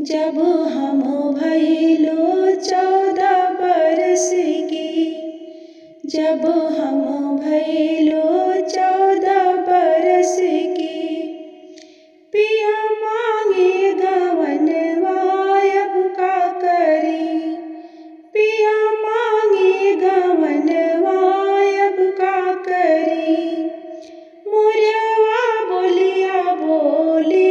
जब हम भइलो 14 बरस की, जब हम भइलो 14 बरस की, पिया मांगे गवनवा अब का करी, पिया मांगे गवनवा अब का करी। मोरवा बोलिया बोले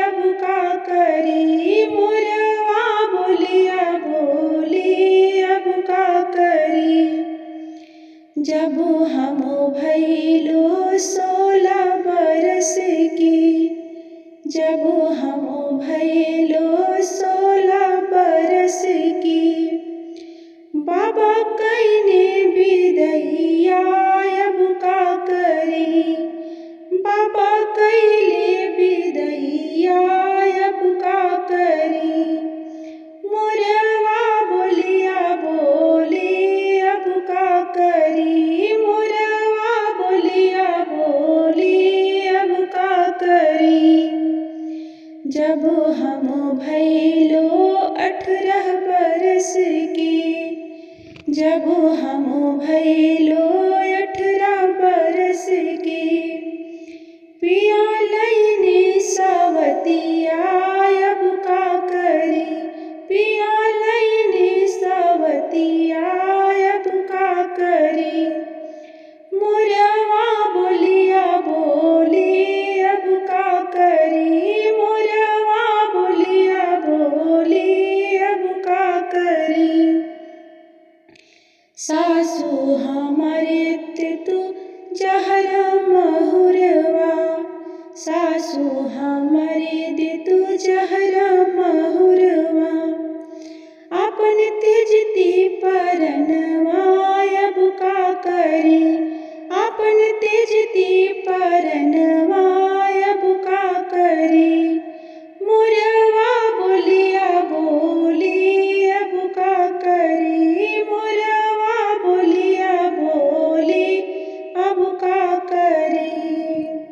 अब का करी, मोरवा बोलिया बोले अब का करी। जब हम भइलो 16 बरस की, जब हम भइलो 16 बरस की, बाबा कइने बिदैया अब का करी, बाबा कइले बिदैया अब का करी। मोरवा बोलिया बोले अब का करी, मोरवा बोलिया बोले अब का करी। जब हम भइलो 18 बरस की, जब हम भइलो 18 बरस की, पिया लइने सवतिया अब का करी, पिया लइने सवतिया अब का करी। मोरवा बोलिया बोले अब का करी, मोरवा बोलिया बोले अब का करी। सासू हमारे तू जहर महुरवा, सासू हमारे दे तू जहर